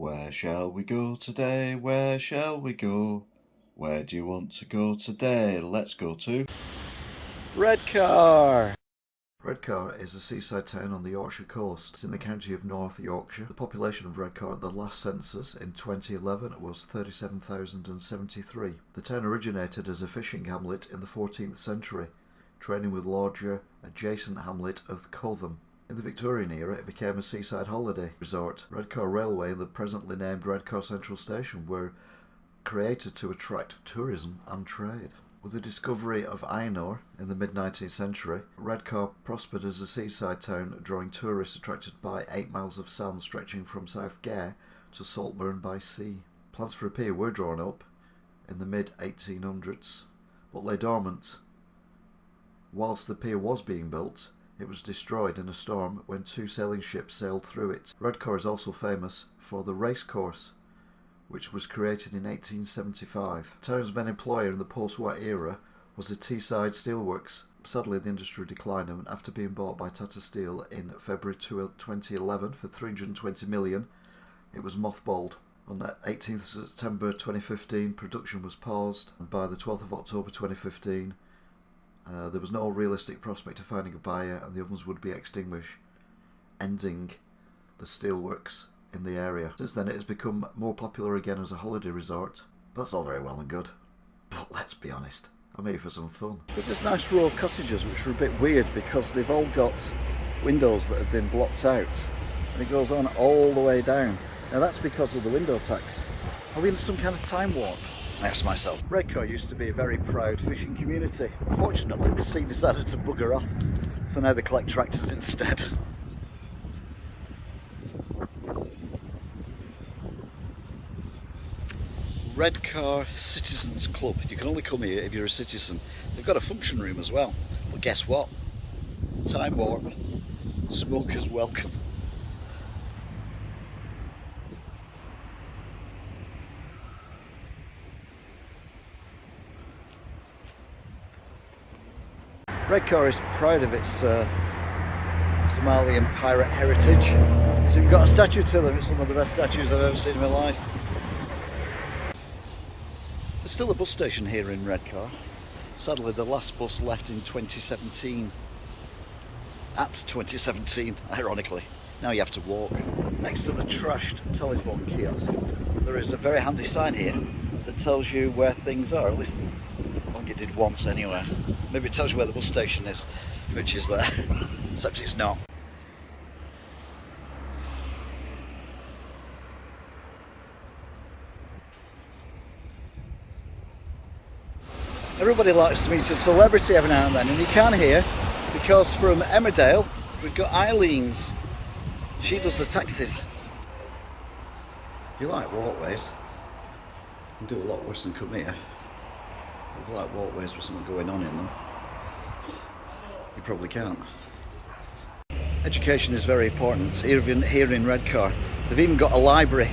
Where shall we go today? Where shall we go? Where do you want to go today? Let's go to Redcar. Redcar is a seaside town on the Yorkshire coast. It's in the county of North Yorkshire. The population of Redcar at the last census in 2011 was 37,073. The town originated as a fishing hamlet in the 14th century, training with larger adjacent hamlet of Cotham. In the Victorian era, it became a seaside holiday resort. Redcar Railway and the presently named Redcar Central Station were created to attract tourism and trade. With the discovery of iron ore in the mid-19th century, Redcar prospered as a seaside town, drawing tourists attracted by 8 miles of sand stretching from South Gare to Saltburn by sea. Plans for a pier were drawn up in the mid-1800s, but lay dormant. Whilst the pier was being built, it was destroyed in a storm when 2 sailing ships sailed through it. Redcar is also famous for the racecourse, which was created in 1875. The town's main employer in the post-war era was the Teesside Steelworks. Sadly, the industry declined, and after being bought by Tata Steel in February 2011 for $320 million, it was mothballed. On the 18th September 2015, production was paused, and by the 12th of October 2015, there was no realistic prospect of finding a buyer, and the ovens would be extinguished, ending the steelworks in the area. Since then, it has become more popular again as a holiday resort. But that's all very well and good. But let's be honest, I'm here for some fun. There's this nice row of cottages which are a bit weird because they've all got windows that have been blocked out, and it goes on all the way down. Now that's because of the window tax. Are we in some kind of time warp? I asked myself. Redcar used to be a very proud fishing community. Unfortunately, the sea decided to bugger off, so now they collect tractors instead. Redcar Citizens Club. You can only come here if you're a citizen. They've got a function room as well. But guess what? Time warp. Smokers welcome. Redcar is proud of its Somalian pirate heritage. So we've got a statue to them. It's one of the best statues I've ever seen in my life. There's still a bus station here in Redcar. Sadly, the last bus left in 2017. At 2017, ironically. Now you have to walk. Next to the trashed telephone kiosk, there is a very handy sign here that tells you where things are. At least I think it did once anyway. Maybe it tells you where the bus station is, which is there. Except it's not. Everybody likes to meet a celebrity every now and then, and you can here because from Emmerdale we've got Eileen's. She does the taxis. If you like walkways, you can do a lot worse than come here. If you like walkways with something going on in them, you probably can't. Education is very important here in Redcar. They've even got a library,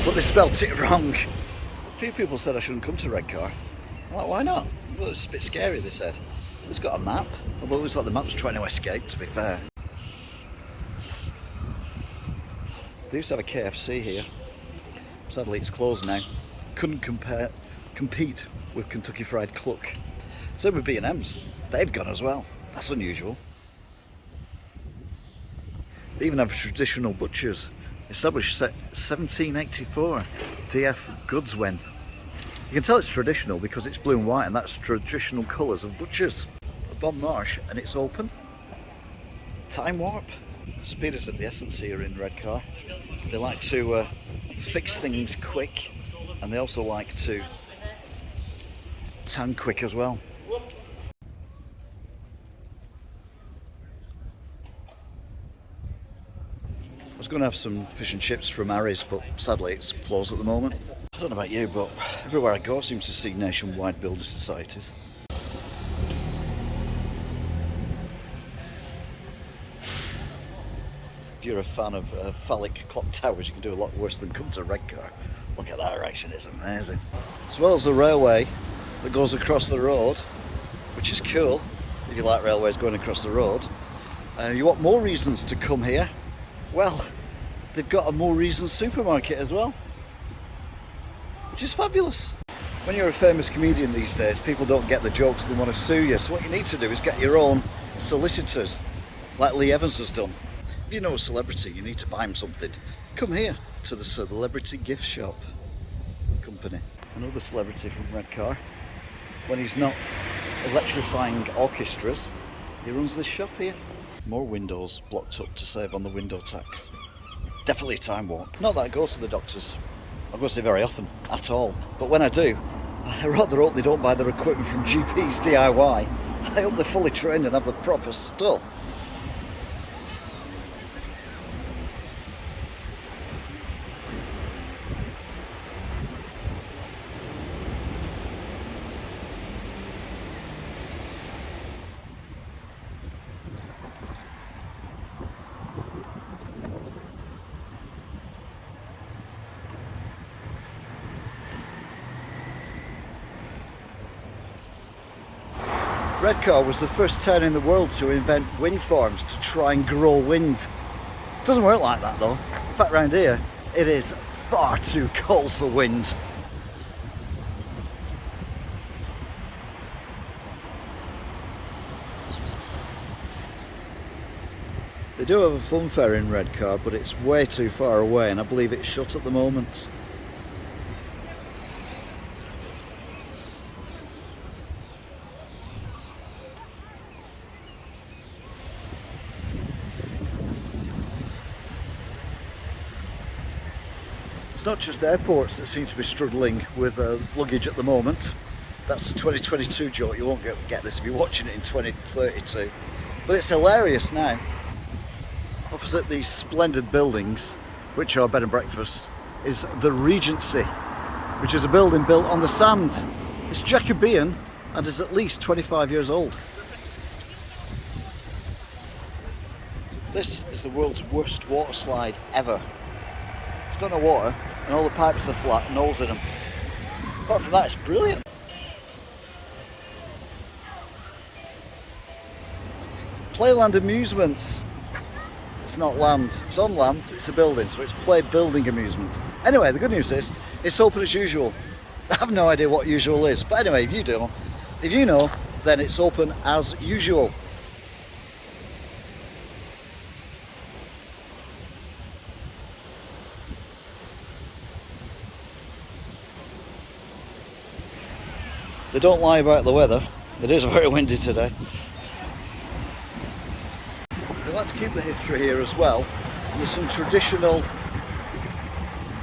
but they spelt it wrong. A few people said I shouldn't come to Redcar. I'm like, why not? Well, it's a bit scary, they said. It's got a map, although it looks like the map's trying to escape, to be fair. They used to have a KFC here. Sadly, it's closed now. Couldn't compete with Kentucky Fried Cluck. Same with B&M's. They've gone as well. That's unusual. They even have traditional butchers. Established 1784, DF Goodswen. You can tell it's traditional because it's blue and white, and that's traditional colours of butchers. Bon Marsh, and it's open. Time warp. Speed is of the essence here in Redcar. They like to fix things quick, and they also like to tan quick as well. I was going to have some fish and chips from Harry's, but sadly it's closed at the moment. I don't know about you, but everywhere I go I seem to see nationwide builder societies. If you're a fan of phallic clock towers, you can do a lot worse than come to Redcar. Look at that erection, it's amazing. As well as the railway that goes across the road, which is cool if you like railways going across the road. You want more reasons to come here? Well, they've got a more reason supermarket as well, which is fabulous. When you're a famous comedian these days, people don't get the jokes and they want to sue you, so what you need to do is get your own solicitors, like Lee Evans has done. If you know a celebrity, you need to buy him something, come here to the Celebrity Gift Shop company. Another celebrity from Redcar. When he's not electrifying orchestras, he runs this shop here. More windows blocked up to save on the window tax. Definitely a time warp. Not that I go to the doctors. I don't go to see very often at all. But when I do, I rather hope they don't buy their equipment from GPs DIY. I hope they're fully trained and have the proper stuff. Redcar was the first town in the world to invent wind farms to try and grow wind. It doesn't work like that though. In fact, around here, it is far too cold for wind. They do have a fun fair in Redcar, but it's way too far away and I believe it's shut at the moment. It's not just airports that seem to be struggling with luggage at the moment. That's the 2022 joke, you won't get this if you're watching it in 2032. But it's hilarious now. Opposite these splendid buildings, which are bed and breakfasts, is the Regency, which is a building built on the sand. It's Jacobean and is at least 25 years old. This is the world's worst water slide ever. It's got no water and all the pipes are flat and holes in them. Apart from that, it's brilliant. Playland Amusements. It's not land, it's on land, it's a building, so it's Play Building Amusements. Anyway, the good news is, it's open as usual. I have no idea what usual is, but anyway, if you know, then it's open as usual. They don't lie about the weather. It is very windy today. They like to keep the history here as well. There's some traditional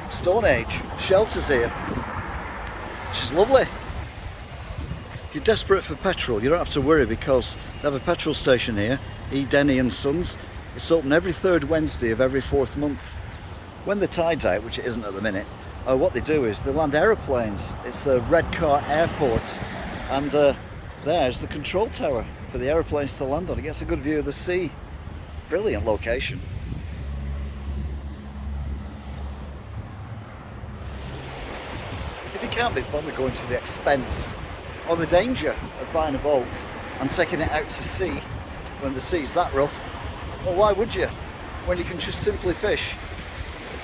Stone Age shelters here, which is lovely. If you're desperate for petrol, you don't have to worry because they have a petrol station here, E. Denny and Sons. It's open every third Wednesday of every fourth month. When the tide's out, which it isn't at the minute, what they do is they land aeroplanes. It's a Redcar airport, and there's the control tower for the aeroplanes to land on. It gets a good view of the sea. Brilliant location. If you can't be bothered going to the expense or the danger of buying a boat and taking it out to sea when the sea's that rough, well, why would you, when you can just simply fish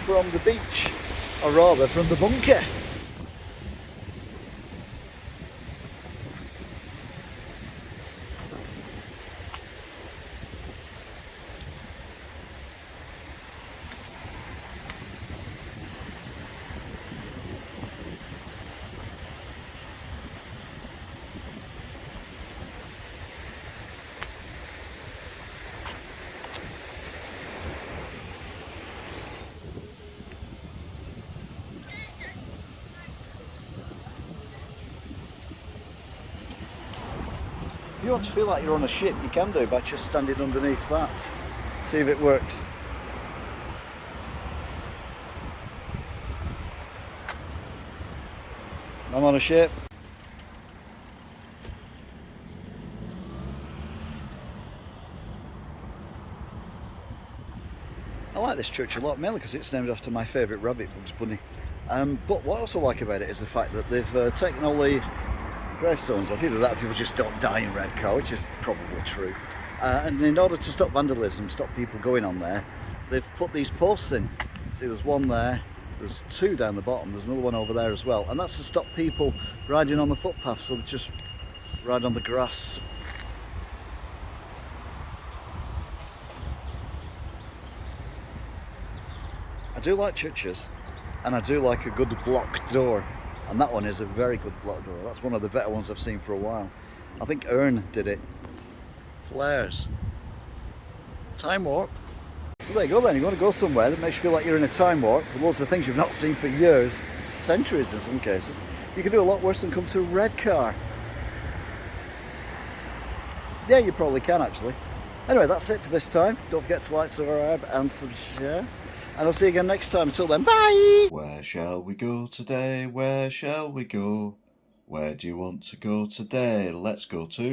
from the beach, or rather from the bunker? If you want to feel like you're on a ship, you can do by just standing underneath that. See if it works. I'm on a ship. I like this church a lot, mainly because it's named after my favourite rabbit, Bugs Bunny. But what I also like about it is the fact that they've taken all the gravestones off. Either that or people just don't die in Redcar, which is probably true. And in order to stop vandalism, stop people going on there, they've put these posts in. See, there's one there. There's two down the bottom. There's another one over there as well. And that's to stop people riding on the footpath, so they just ride on the grass. I do like churches, and I do like a good block door. And that one is a very good block door. That's one of the better ones I've seen for a while. I think Ern did it. Flares. Time warp. So there you go then, you want to go somewhere that makes you feel like you're in a time warp, with loads of things you've not seen for years, centuries in some cases. You can do a lot worse than come to Redcar. Yeah, you probably can actually. Anyway, that's it for this time. Don't forget to like, subscribe and subscribe. And I'll see you again next time. Until then, bye! Where shall we go today? Where shall we go? Where do you want to go today? Let's go to